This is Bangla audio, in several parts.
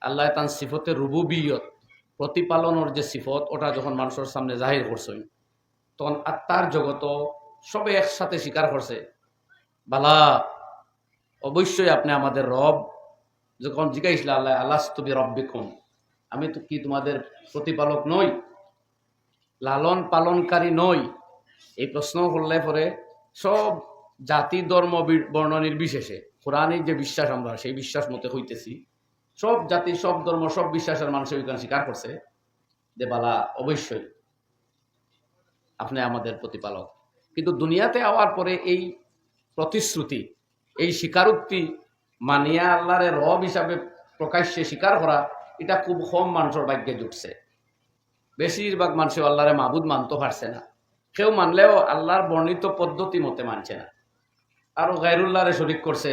আল্লাহ তার সিফতে রুবুবিয়ত প্রতিপালনের যে সিফত ওটা যখন মানুষের সামনে জাহির করছেন তখন আত্মার জগত সবে একসাথে স্বীকার করছে বালা অবশ্যই আপনি আমাদের রব। যখন জিজ্ঞাসা আল্লাহ আল্লাহ তুমি রব্বিকুম, আমি তো কি তোমাদের প্রতিপালক নই, লালন পালনকারী নই? এই প্রশ্ন করলে পরে সব জাতি ধর্ম বর্ণ নির্বিশেষে কোরআনের যে বিশ্বাস আমরা সেই বিশ্বাস মতে হইতেছি, সব জাতি সব ধর্ম সব বিশ্বাসের মানুষ ওইখানে স্বীকার করছে যে বালা অবশ্যই আপনি আমাদের প্রতিপালক। কিন্তু দুনিয়াতে আওয়ার পরে এই প্রতিশ্রুতি, এই স্বীকারোক্তি মানিয়া আল্লাহরে রব হিসাবে প্রকাশ্যে স্বীকার করা, এটা খুব কম মানুষের ভাগ্যে জুটছে। বেশিরভাগ মানুষ আল্লাহরে মাবুদ মানতে পারছে না। কেউ মানলেও আল্লাহর বর্ণিত পদ্ধতি মতে মানছে না, আরো গায়রুল্লাহরে শরিক করছে,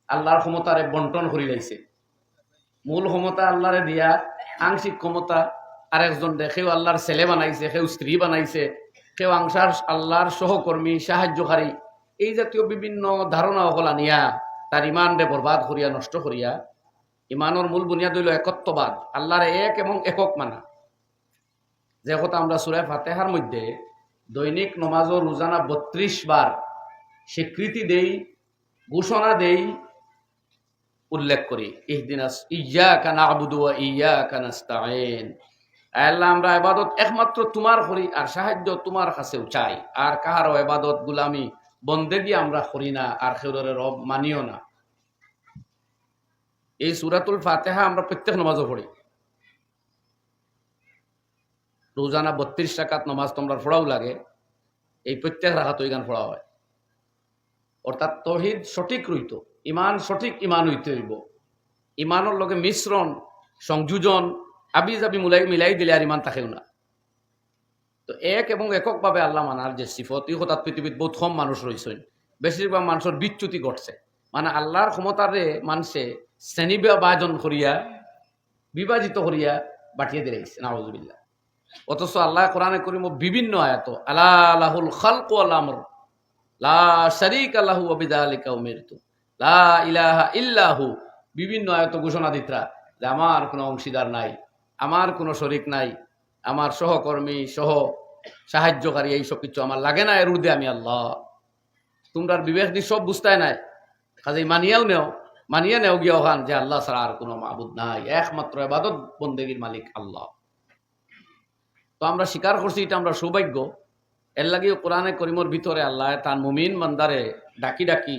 আল্লাহর ক্ষমতারে বন্টন করে লাইছে। মূল ক্ষমতা আল্লাহরে দিয়া আংশিক ক্ষমতা আরেকজন দেখেও আল্লাহর ছেলে বানাইছে, কেউ স্ত্রী বানাইছে, কেউ আংশার আল্লাহর সহকর্মী সাহায্যকারী। এই জাতীয় বিভিন্ন ধারণা ওগুলা নিয়া তার ইমানরে বরবাদ করিয়া নষ্ট করিয়া। ইমানের মূল বুনিয়াদ হইল একত্ববাদ, আল্লাহরে এক এবং একক মানা। যে কথা আমরা সূরা ফাতিহার মধ্যে দৈনিক নমাজ ও রোজানা ৩২ বার স্বীকৃতি দেই, ঘোষণা দেই, উল্লেখ করি ইহদিনাস ইয়্যাকা না'বুদু ওয়া ইয়্যাকা নাস্তাঈন। আল্লাহ আমরা ইবাদত একমাত্র তোমার করি আর সাহায্য তোমার কাছেও চাই, আর কাহারও ইবাদত গোলামি বন্দেগী আমরা করি না, আর কারোর রব মানিও না। এই সূরাতুল ফাতিহা আমরা প্রত্যেক নামাজে পড়ি। রোজানা ৩২ রাকাত নামাজ তোমরা পড়াও লাগে, এই প্রত্যেক রাকাত ওই গান পড়া হয়। অর্থাৎ তৌহিদ সঠিক রইত, ইমান সঠিক ইমান হইতে হইব। ইমানের লগে মিশ্রণ সংযোজন আবি যাবি মিলাই দিলে আর ইমান থাকেও না। তো এক এবং এককভাবে আল্লাহ মানার যে সিফত, ই হঠাৎ পৃথিবীত বহুত কম মানুষ রয়েছেন। বেশিরভাগ মানুষের বিচ্যুতি ঘটছে, মানে আল্লাহর ক্ষমতারে মানুষে শ্রেণী বিভাজন করিয়া বিভাজিত করিয়া বাটিয়ে দিয়েছে নাউযুবিল্লাহ। অথচ আল্লাহ কোরআনে করিম বিভিন্ন আয়াত আলা লাহুল খালকু ওয়াল আমর লা শারীকা লাহু ওয়া বিযালিকা উমিরতু লা ইলাহা ইল্লাহু, বিভিন্ন আয়াত ঘোষণা দিতরা যে আমার কোনো অংশীদার নাই, আমার কোনো শরিক নাই, আমার সহকর্মী সহ সাহায্যকারী এইসব কিছু আমার লাগে না, এর ঊর্ধ্বে আমি আল্লাহ। তোমরা বিবেক দিয়ে সব বুঝতাই নাই, কাজেই মানিয়ে নেও গিয়ে ওখান যে আল্লাহ ছাড়া আর কোনো মাবুদ নাই, একমাত্র ইবাদত বন্দেগীর মালিক আল্লাহ। তো আমরা স্বীকার করছি, এটা আমরা সৌভাগ্য। এর লাগিও কোরআনে করিমর ভিতরে আল্লাহ তার মুমিন বান্দারে ডাকি ডাকি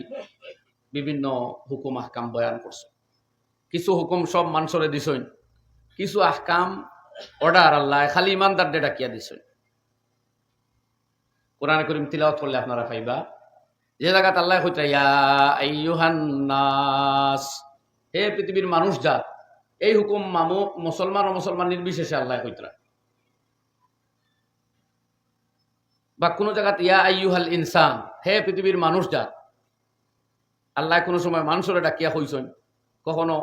বিভিন্ন হুকুম আহকাম বয়ান করছে। কিছু হুকুম সব মানুষরে দিছেন, কিছু আহকাম অর্ডার আল্লাহ খালি ইমানদারদের ডাকিয়া দিছেন। কোরআনে করিম তিলাওয়াত করলে আপনারা পাইবা যে জায়গাত আল্লাহ কইতা ইয়া আইয়ুহান নাস, হে পৃথিবীর মানুষ জাত। এই হুকুম মুসলমান ও মুসলমান নির্বিশেষে আল্লাহ কইতরা। বা কোনো জায়গাত ইয়া আইয়ুহাল ইনসান, হে পৃথিবীর মানুষ জাত। আল্লাহ কোনো সময় মানুষরে ডাকিয়া কইছেন, কখনো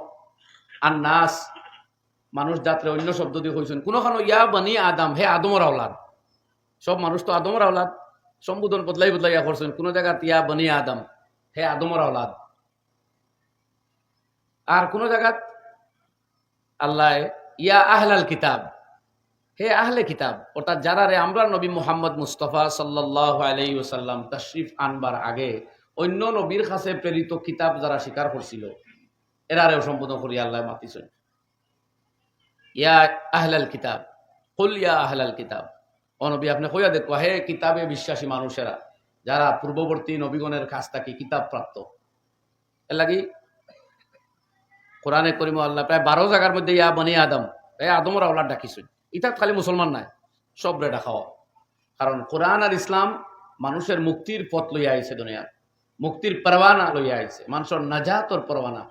আর নাস মানুষ জাতরে অন্য শব্দ দিয়ে কইছেন, কোনোখানো ইয়া বানি আদম, হে আদমর আওলাদ। সব মানুষ তো আদমর আওলাদ, সম্বোধন বদলাইয়া করছেন। কোন জায়গাত ইয়া বানি আদম, হে আদমর আওলাদ। আর কোন জায়গাত আল্লাহ ইয়া আহলাল কিতাব, হে আহলে কিতাব, অর্থাৎ যারা রে আমরা নবী মুহাম্মদ মুস্তাফা সাল্লাল্লাহু আলাইহি ওয়াসাল্লাম তাশরিফ আনবার আগে অন্য নবীর কাছে প্রেরিত কিতাব যারা স্বীকার করছিল, এরারেও সম্বোধন করি আল্লাহ মাতিছেন ইয়া আহলাল কিতাব, কুল ইয়া আহলাল কিতাব। ও নবী আপনি কইয়া দেখো, হে কিতাবে বিশ্বাসী মানুষেরা, যারা পূর্ববর্তী নবীগণের কাছ থেকে কিতাব প্রাপ্ত। এর লাগি কোরআনে করিম আল্লাহ প্রায় 12 জায়গার মধ্যে ইয়া বনি আদম, হে আদমর আওলাদ ডাকিছেন। ইতাত খালি মুসলমান নাই, সবরে ডাকাও। কারণ কোরআন আর ইসলাম মানুষের মুক্তির পথ লইয়া আইছে, দুনিয়ার মুক্তির পরওয়ানা লইয়া আইছে, মানুষের নাজাতর পরওয়ানা,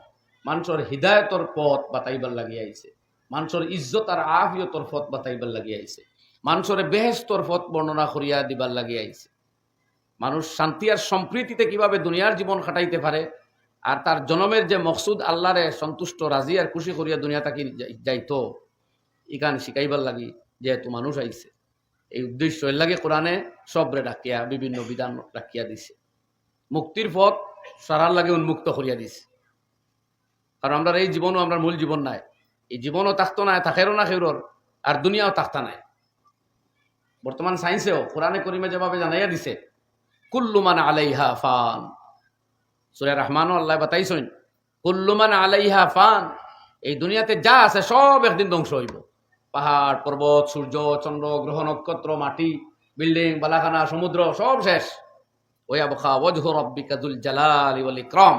মানুষের হিদায়তর পথ বাতাইবার লাগিয়ে আইছে, মানুষের ইজ্জত আর আফিয়তর পথ বাতাইবার লাগিয়ে আইছে, মানুষের বেহেশতর পথ বর্ণনা করিয়া দিবার লাগিয়ে আইছে। মানুষ শান্তি আর সম্প্রীতিতে কিভাবে দুনিয়ার জীবন কাটাইতে পারে, আর তার জনমের যে মকসুদ আল্লাহরে সন্তুষ্ট রাজি আর খুশি করিয়া দুনিয়া তাকে যাইতো, ইকান শিখাইবার লাগি যেহেতু মানুষ আইছে, এই উদ্দেশ্য এর লাগে কোরআনে সবরে ডাকিয়া বিভিন্ন বিধান রাখিয়া দিছে, মুক্তির পথ সারার লাগে উন্মুক্ত করিয়া দিছে। কারণ আমরা এই জীবনও আমরা মূল জীবন নাই, এই জীবনও থাকতো না, থাকেরও না খেউরর, আর দুনিয়াও থাকতা নাই। বর্তমান সায়েন্সেও কোরআনে করিমে যেভাবে জানাইয়া দিছে, কুল্লু মান আলাইহা ফান, সূরা রহমানও আল্লাহ বাতাইছেন কুল্লু মান আলাইহা ফান, এই দুনিয়াতে যা আছে সব একদিন ধ্বংস হইব। পাহাড় পর্বত, সূর্য চন্দ্র গ্রহ নক্ষত্র, মাটি, বিল্ডিং, বালাখানা, সমুদ্র সব শেষ। ওয়াবকা ওয়াজহু রাব্বিকা যুল জালালি ওয়াল ইকরাম,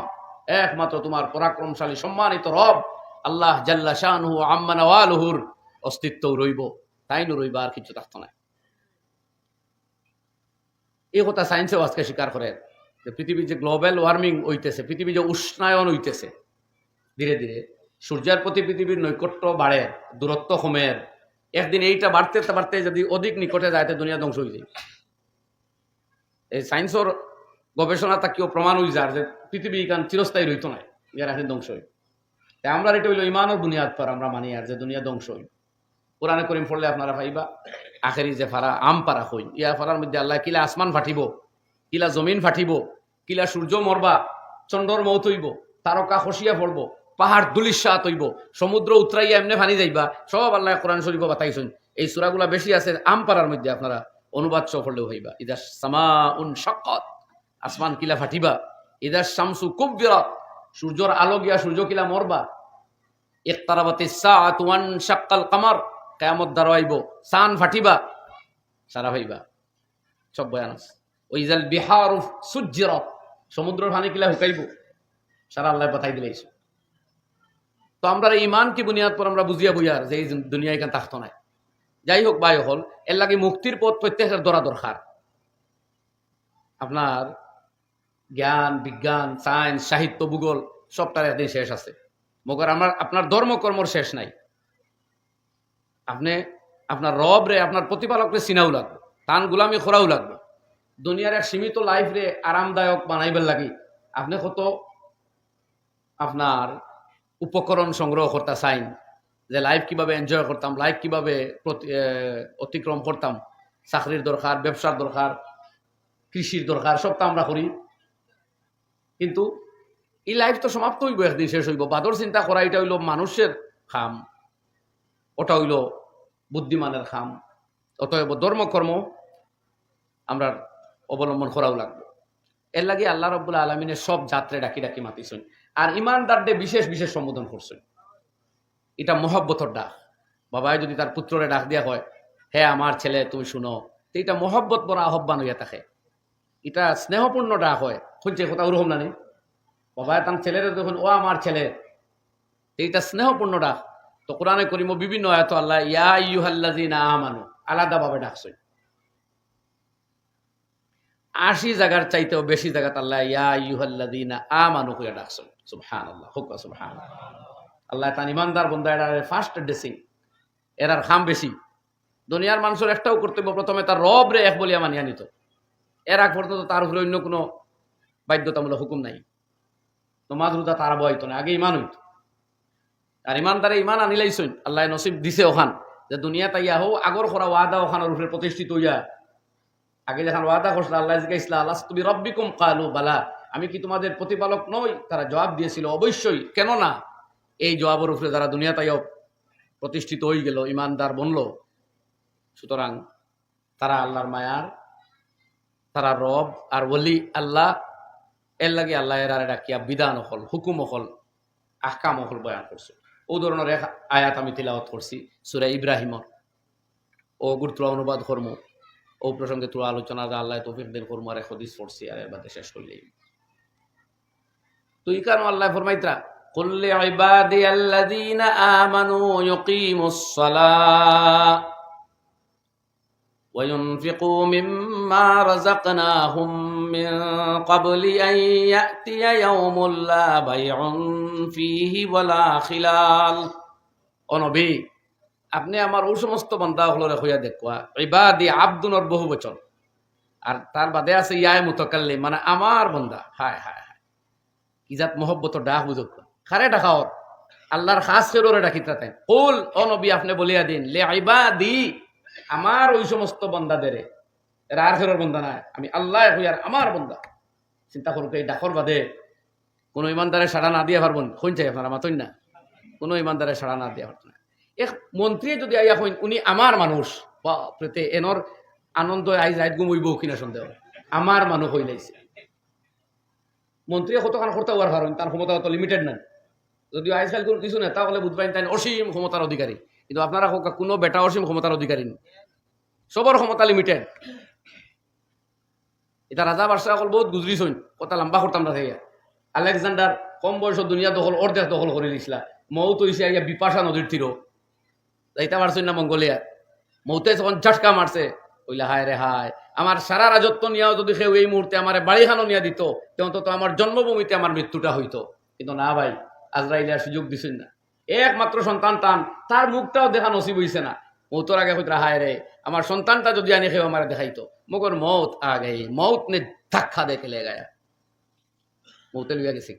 একমাত্র তোমার পরাক্রমশালী সম্মানিত রব আল্লাহ জাল্লা শানুহু আম্মা নাওয়ালুহুর অস্তিত্ব রইব, তাই নু রইবা, আর কিছু থাকতো না। এই কথা সায়েন্সেও আজকে স্বীকার করে যে পৃথিবীর যে গ্লোবাল ওয়ার্মিং হইতেছে, পৃথিবী যে উষ্ণায়ন হইতেছে ধীরে ধীরে, সূর্যের প্রতি পৃথিবীর নৈকট্য বাড়ে, দূরত্ব কমের, একদিন এইটা বাড়তে বাড়তে যদি অধিক নিকটে যায় তো দুনিয়া ধ্বংস হয়ে যায়। এই সায়েন্সের গবেষণা তাকেও প্রমাণ হয়ে যায় যে পৃথিবী কান চিরস্থায়ী রইত না, ইয়ার এখন ধ্বংস হই। তাই আমরা এটা হইল ইমানের বুনিয়াদ পর আমরা মানি আর যে দুনিয়া ধ্বংস হই। কোরআনে করিম পড়লে আপনারা ভাইবা আখেরি যে ফারা আম পারা হই, ইয়া ফারার মধ্যে আল্লাহ কিলা আসমান ফাটিব, কিলা জমিন ফাটিব, কিলা সূর্য মরবা, চন্দ্রর মৌত হইব, তারকা খসিয়া পড়ব, পাহাড় দুলিশাত হইব, সমুদ্র উতরাইয়া এমনি ফানি যাইবা, সব আল্লাহ কোরআন শরীফ বাতাইছেন। এই সূরাগুলা বেশি আছে আম পারার মধ্যে, আপনারা অনুবাদ সহ পড়লেও হইবা। ইদা সামাউন শাক্কাত, আসমান কিলা ফাটিবা, ইদা শামসু কুব্বিরাত, সূর্যর আলো গিয়া সূর্য কিলা মরবা, ইকতারাবাতিস সাআতু ওয়ান শাক্কাল কামার, কিয়ামত দাঁড়াইব, সান ফাটিবা, সারা হইবা, সব বয়ান আছে। ওইজাল বিহারু সুজ্জিরাত, সমুদ্রের পানি কিলা হুকাইব, সারা আল্লাহ বাতাই দিলেই। তো আমরা ইমান কি বুনিয়াদ পর আমরা বুঝিয়া বুঝার যে এই দুনিয়া এখানে থাকতো নাই। যাই হোক বাই হল, এর লাগে মুক্তির পথ প্রত্যেকের ধরা দরকার। আপনার জ্ঞান বিজ্ঞান সায়েন্স সাহিত্য ভূগোল সবটার একদিন শেষ আছে, মগর আপনার ধর্মকর্মর শেষ নাই। আপনি আপনার রব রে, আপনার প্রতিপালকরে চিনাও লাগবে, তান গুলামি করাও লাগবে। দুনিয়ার এক সীমিত লাইফ রে আরামদায়ক বানাইবার লাগি আপনি কত আপনার উপকরণ সংগ্রহ করতে চাইন, যে লাইফ কিভাবে এনজয় করতাম, লাইফ কিভাবে অতিক্রম করতাম, চাকরির দরকার, ব্যবসার দরকার, কৃষির দরকার, সবটা আমরা করি। কিন্তু এই লাইফ তো সমাপ্ত হইব, একদিন শেষ হইব। বাদর চিন্তা করা এটা হইল মানুষের খাম, ওটা হইল বুদ্ধিমানের খাম। অতএব ধর্মকর্ম আমরা অবলম্বন করাও লাগবে। এর লাগে আল্লাহ রাব্বুল আলামিনের সব যাত্রে ডাকি ডাকি মাতিছেন, আর ইমানদারদের বিশেষ বিশেষ সম্বোধন করছেন। এটা মহব্বতর ডাক। বাবাই যদি তার পুত্ররে ডাক দিয়া হয়, হ্যাঁ আমার ছেলে তুমি শুনো, তো এটা মহব্বত বড় আহ্বান হইয়া থাকে, এটা স্নেহপূর্ণ ডাক হয়। শুনছে কথা ওরকম না নেই, বাবায় তার ছেলের যখন ও আমার ছেলে, এইটা স্নেহপূর্ণ ডাক। তো কোরআনে করিম বিভিন্ন আয়াত আল্লাহ ইয়া আইয়ুহাল্লাযীনা আমানু আলাদাভাবে ডাকছেন। ৮০ জায়গার চাইতেও বেশি জায়গাতে আল্লাহ ইয়া আইয়ুহাল্লাযীনা আমানু কইয়া ডাকছেন। সুবহানাল্লাহ, হুক সুবহানাল্লাহ। আল্লাহ তার ইমানদার বান্দা এর ফার্স্ট ড্রেসিং, এর খাম বেশি। দুনিয়ার মানুষের একটাও কর্তব্য, প্রথমে তার রব রে এক বলিয়া মানিয়া নিত, এর আগ পর্যন্ত তার উপরে অন্য কোনো বাধ্যতামূলক হুকুম নাই। নমাজ রোজা তার বইতো না, আগে ইমান হইত। আর ইমানদারে ইমান আনিলাইছেন, আল্লাহ নসিব দিছে ওখান যে দুনিয়া তাইয়া হো আগর করা ওয়াদা ওখানের উপরে প্রতিষ্ঠিত হইয়া। আগে যখন ওয়াদা করছিল আল্লাহ জিজ্ঞাসা আলাস্তু বিরাব্বিকুম ক্বালু বালা, আমি কি তোমাদের প্রতিপালক নই? তারা জবাব দিয়েছিল অবশ্যই, কেন না। এই জবাবের উপরে যারা দুনিয়া তাইও প্রতিষ্ঠিত হয়ে গেল, ইমানদার বনল, সুতরাং তারা আল্লাহর মায়ার, তারা রব আর ওলি আল্লাহ। এর লাগে আল্লাহ এর আর ডাকিয়া বিধান হল, হুকুম হল, আহকাম হল বয়ান করছে। ও ধরনের এক আয়াত আমি তিলাওয়াত করছি সূরা ইব্রাহিমর, ও গুরুত্ব অনুবাদ কর্ম, ও প্রসঙ্গে তোর আলোচনা আল্লাহ তৌফিক দেন কর্ম, আর এক হাদিস পড়ছি, আর এর বাদে শেষ করলেই তুই কেন আল্লাহ ফরমাইতরা কুল লিইবাদিয়াল্লাযীনা আমানু ইউকিমুস সালাহ ওয়া ইউনফিকু মিম্মা রাযাকনাহুম মিন ক্বাবলি আন ইয়াতিয়া ইয়াউমুল লা বাইউন ফীহি ওয়ালা খিলাল। ও নবী, আপনি আমার ওই সমস্ত বান্দা হলরে হইয়া দেখবা, ইবাদি আব্দুনর বহু বচন, আর তার বাদে আছে ইয়ায় মুতাকাল্লিম, মানে আমার বান্দা। হায় হায় হায়, ইজাত মহব্বতর ডাক বুঝক, খারে ডাকাও আল্লাহর খাস করে ডাকিতা তাই। কুল, ও নবী আপনি বলিয়া দিন, লে ইবাদি, আমার ওই সমস্ত বান্দাদের, এরা আর ফেরর বান্দা নাই, আমি আল্লাহ হইয়ার আমার বান্দা। চিন্তা করুক, এই ডাকর বাদে কোন ইমানদারের সাড়া না দিয়ে পারবেন, কোন চাই আপনারা মাতই না। কোনো ইমানদারে সাড়া না দেওয়া হতো না। এক মন্ত্রী যদি আইয়া হইন উনি আমার মানুষ বাপরেতে এনর আনন্দ আই যাই গুমইব কিনা সন্দেহ আমার মানুষ হইলাইছে। মন্ত্রী কতখান করতে হওয়ার কারণ তার ক্ষমতা অত লিমিটেড নাই। যদিও আজকাল কোনো কিছু নেতা হলে বুঝবেন তাই অসীম ক্ষমতার অধিকারী, কিন্তু আপনারা কোনো বেটা অসীম ক্ষমতার অধিকারী নেই, সবর ক্ষমতা লিমিটেড। এটা রাজা বাদশাহ সকল বহুত গুজরিছইন, কথা লম্বা করতাম না থেকে। আলেকজান্ডার কম বয়সের দুনিয়া দখল অর্ধেক দখল করে নিছিলা। মৌত হয়েছে আইয়া বিপাশা নদীর তীর যাইতে পারছেন না মঙ্গোলিয়া। মৌতে যখন ঝটকা মারছে কইলা হায় রে হায়, আমার সারা রাজত্ব নিয়েও যদি কেউ এই মুহূর্তে আমার বাড়িখানো নিয়ে দিত তো অন্তত আমার জন্মভূমিতে আমার মৃত্যুটা হইতো। কিন্তু না ভাই, আজরাইলে আর সুযোগ দিছেন না। একমাত্র সন্তান টান, তার মুখটাও দেখা নসিব হইছে না। মৌতর আগে কইতরা হায় রে, আমার সন্তানটা যদি আনি কেউ আমার দেখাইতো। মগর মৌত আ গই, মৌত নে ধাক্কা দেখে লে গায়া, মৌতে লইয়া গেছে।